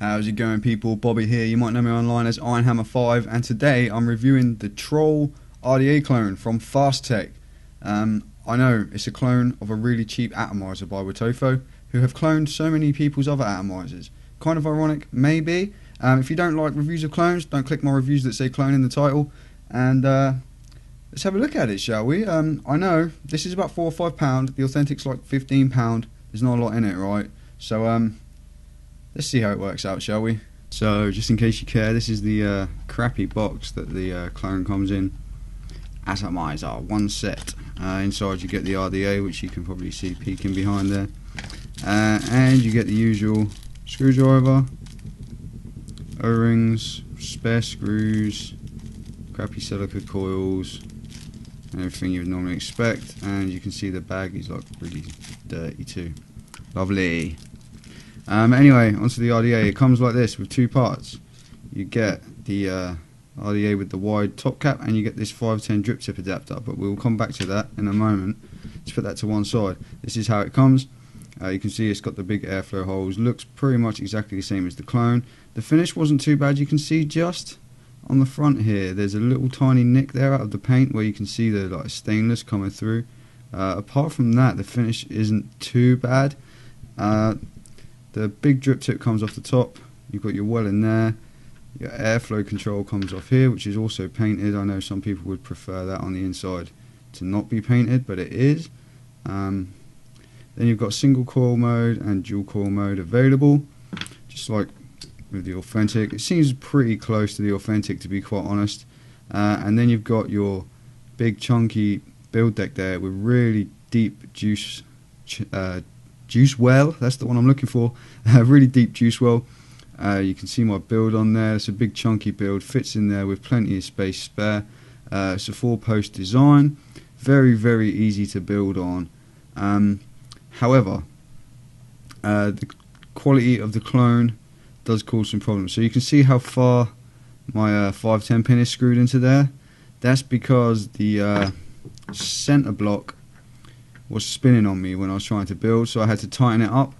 How's it going, people? Bobby here. You might know me online as Ironhammer5, and today I'm reviewing the Troll RDA clone from Fasttech. I know it's a clone of a really cheap atomizer by Wotofo, who have cloned so many people's other atomizers. Kind of ironic, maybe. If you don't like reviews of clones, don't click my reviews that say clone in the title. And let's have a look at it, shall we? I know this is about £4 or £5. The authentic's like £15. There's not a lot in it, right? So let's see how it works out, shall we? So, just in case you care, this is the crappy box that the clone comes in. Atomizer, one set. Inside you get the RDA, which you can probably see peeking behind there. And you get the usual screwdriver, O-rings, spare screws, crappy silica coils, and everything you would normally expect. And you can see the bag is like really dirty too. Lovely. Anyway, onto the RDA. It comes like this with two parts. You get the RDA with the wide top cap, and you get this 510 drip tip adapter, but we'll come back to that in a moment. Let's put that to one side. This is how it comes. You can see it's got the big airflow holes. Looks pretty much exactly the same as the clone. The finish wasn't too bad. You can see just on the front here there's a little tiny nick there out of the paint where you can see the like stainless coming through. Apart from that, the finish isn't too bad. The big drip tip comes off the top. You've got your well in there. Your airflow control comes off here, which is also painted. I know some people would prefer that on the inside to not be painted, but it is. Then you've got single coil mode and dual coil mode available, just like with the authentic. It seems pretty close to the authentic, to be quite honest. And then you've got your big chunky build deck there with really deep juice well, that's the one I'm looking for. Really deep juice well. You can see my build on there. It's a big chunky build, fits in there with plenty of space spare. It's a 4-post design, very easy to build on. However, the quality of the clone does cause some problems. So you can see how far my 510 pin is screwed into there. That's because the center block was spinning on me when I was trying to build, so I had to tighten it up,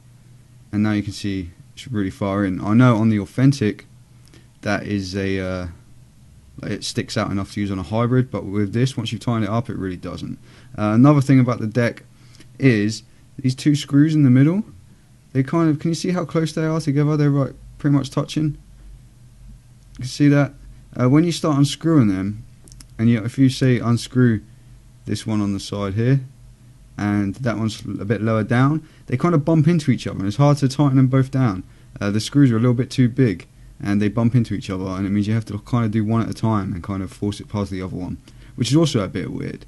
and now you can see it's really far in. I know on the authentic that is a it sticks out enough to use on a hybrid, but with this, once you tighten it up, it really doesn't. Another thing about the deck is these two screws in the middle. They kind of, can you see how close they are together? They're right, pretty much touching. You can see that when you start unscrewing them, and if you say unscrew this one on the side here, and that one's a bit lower down, they kind of bump into each other, and it's hard to tighten them both down. The screws are a little bit too big, and they bump into each other, and it means you have to kind of do one at a time and kind of force it past the other one, which is also a bit weird.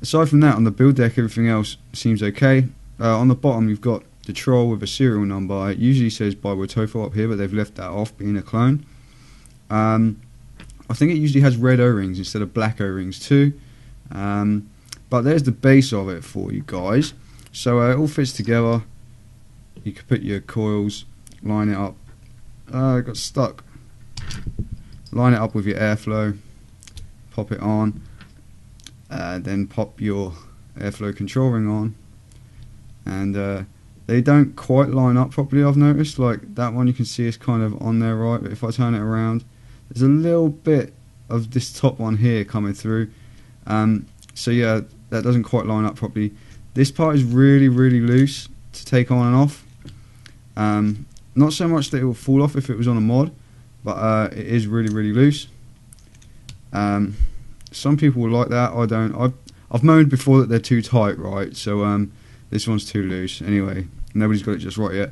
Aside from that, on the build deck, everything else seems okay. On the bottom, you've got the Troll with a serial number. It usually says by Wotofo up here, but they've left that off, being a clone. I think it usually has red O-rings instead of black O-rings too. But there's the base of it for you guys. So it all fits together. You can put your coils, line it up. It got stuck. Line it up with your airflow, pop it on, then pop your airflow control ring on. And they don't quite line up properly, I've noticed. Like that one, you can see it's kind of on there right, but if I turn it around, there's a little bit of this top one here coming through. So yeah, that doesn't quite line up properly. This part is really loose to take on and off. Not so much that it will fall off if it was on a mod, but it is really loose. Some people will like that. I don't. I've moaned before that they're too tight, right? So this one's too loose. Anyway, nobody's got it just right yet.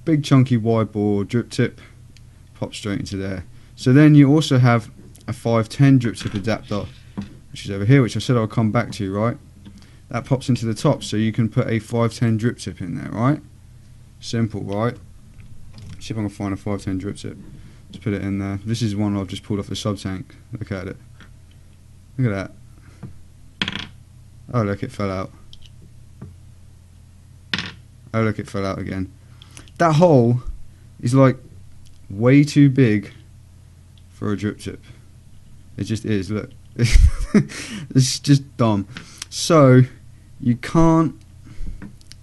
Big chunky wide bore drip tip, pop straight into there. So then you also have a 510 drip tip adapter, which is over here, which I said I'll come back to, right? That pops into the top, so you can put a 510 drip tip in there, right? Simple, right? See if I can find a 510 drip tip. Let's put it in there. This is one I've just pulled off the sub tank. Look at it. Look at that. Oh, look, it fell out. Oh, look, it fell out again. That hole is like way too big for a drip tip. It just is, look. It's just dumb. So you can't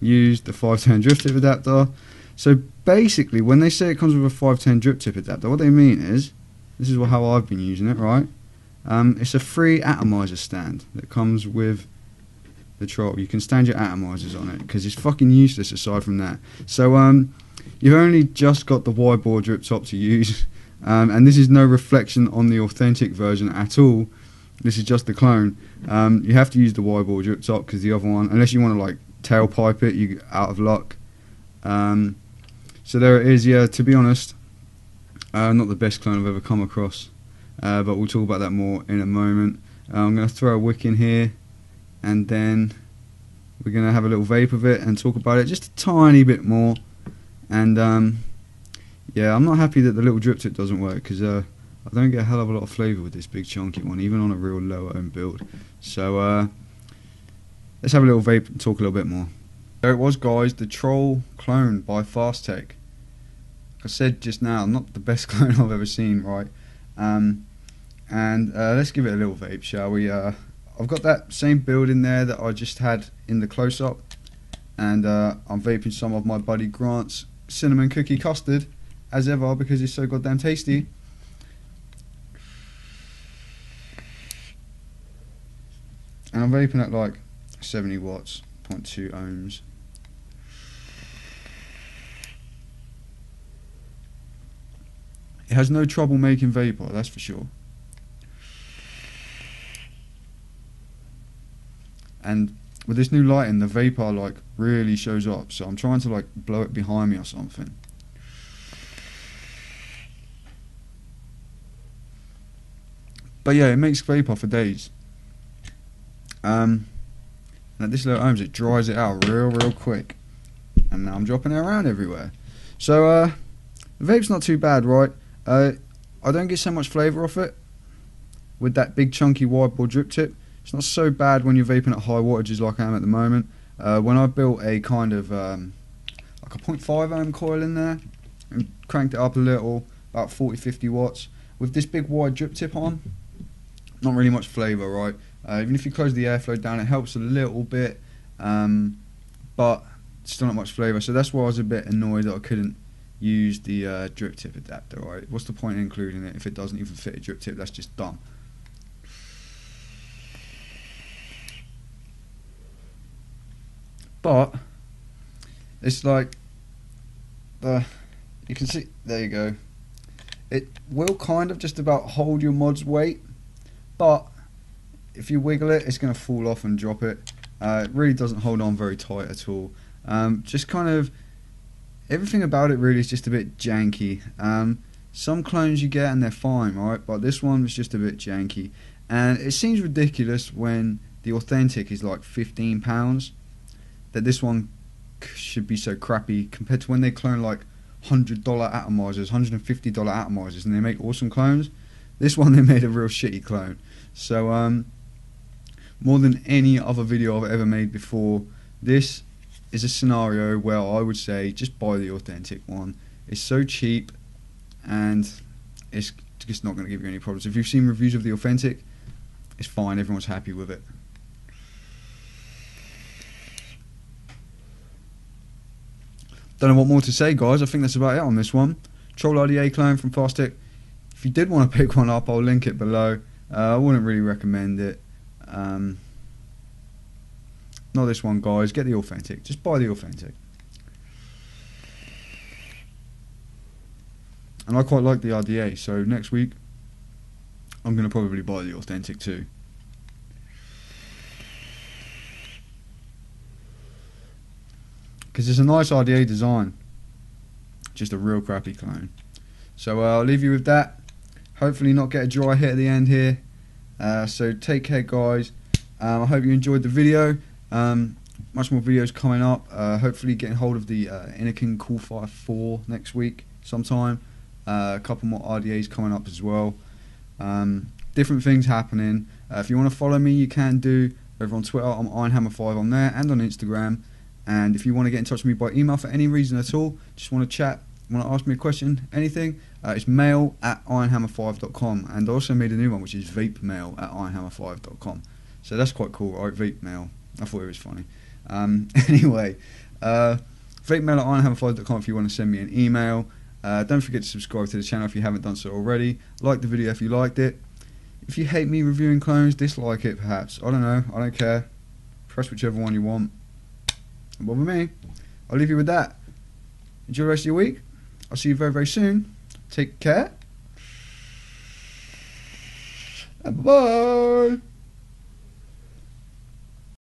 use the 510 drift tip adapter. So basically, when they say it comes with a 510 drip tip adapter, what they mean is, this is how I've been using it, right? It's a free atomizer stand that comes with the Troll. You can stand your atomizers on it because it's fucking useless aside from that. So you've only just got the wide bore drip top to use, and this is no reflection on the authentic version at all. This is just the clone. You have to use the wide bore drip top because the other one, unless you want to like tailpipe it, you're out of luck. So there it is. Yeah, to be honest, not the best clone I've ever come across, but we'll talk about that more in a moment. I'm going to throw a wick in here, and then we're going to have a little vape of it and talk about it just a tiny bit more. And yeah, I'm not happy that the little drip tip doesn't work because I don't get a hell of a lot of flavour with this big chunky one, even on a real low ohm build. So let's have a little vape and talk a little bit more. There it was, guys, the Troll clone by Fasttech. Like I said just now, not the best clone I've ever seen, right? And let's give it a little vape, shall we? I've got that same build in there that I just had in the close-up, and I'm vaping some of my buddy Grant's cinnamon cookie custard, as ever, because it's so goddamn tasty. And I'm vaping at like 70 watts, 0.2 ohms. It has no trouble making vapor, that's for sure. And with this new lighting, the vapor like really shows up, so I'm trying to like blow it behind me or something. But yeah, it makes vapor for days. And at this low ohms, it dries it out real quick. And now I'm dropping it around everywhere. So the vape's not too bad, right? I don't get so much flavour off it with that big chunky wide bore drip tip. It's not so bad when you're vaping at high wattages like I am at the moment. When I built a kind of like a 0.5 ohm coil in there and cranked it up a little, about 40-50 watts, with this big wide drip tip on, not really much flavour, right? Even if you close the airflow down, it helps a little bit, but still not much flavour. So that's why I was a bit annoyed that I couldn't use the drip tip adapter, right? What's the point in including it if it doesn't even fit a drip tip? That's just dumb. But it's like you can see, there you go, it will kind of just about hold your mod's weight, but if you wiggle it, it's going to fall off and drop it. It really doesn't hold on very tight at all. Just kind of everything about it really is just a bit janky. Some clones you get and they're fine, right? But this one was just a bit janky, and it seems ridiculous when the authentic is like £15, that this one should be so crappy compared to when they clone like $100 atomizers, $150 atomizers, and they make awesome clones. This one they made a real shitty clone. So more than any other video I've ever made before, this is a scenario where I would say just buy the authentic one. It's so cheap and it's just not going to give you any problems. If you've seen reviews of the authentic, it's fine, everyone's happy with it. Don't know what more to say, guys. I think that's about it on this one. Troll RDA clone from Fasttech. If you did want to pick one up, I'll link it below. I wouldn't really recommend it. Not this one, guys. Get the authentic. Just buy the authentic. And I quite like the RDA, so next week I'm going to probably buy the authentic too. Because it's a nice RDA design, just a real crappy clone. So I'll leave you with that. Hopefully not get a dry hit at the end here. So take care, guys. I hope you enjoyed the video. Much more videos coming up. Hopefully getting hold of the Anakin Coolfire 4 next week sometime. A couple more RDAs coming up as well. Different things happening. If you want to follow me, you can do over on Twitter. I'm IronHammer5 on there and on Instagram. And if you want to get in touch with me by email for any reason at all, just want to chat, want to ask me a question, anything, it's mail@ironhammer5.com. And I also made a new one, which is vapemail@ironhammer5.com. So that's quite cool, right? Vape mail. I thought it was funny. Anyway, VapeMail@ironhammer5.com if you want to send me an email. Don't forget to subscribe to the channel if you haven't done so already. Like the video if you liked it. If you hate me reviewing clones, dislike it perhaps. I don't know. I don't care. Press whichever one you want. Don't bother me. I'll leave you with that. Enjoy the rest of your week. I'll see you very, very soon. Take care. And bye-bye.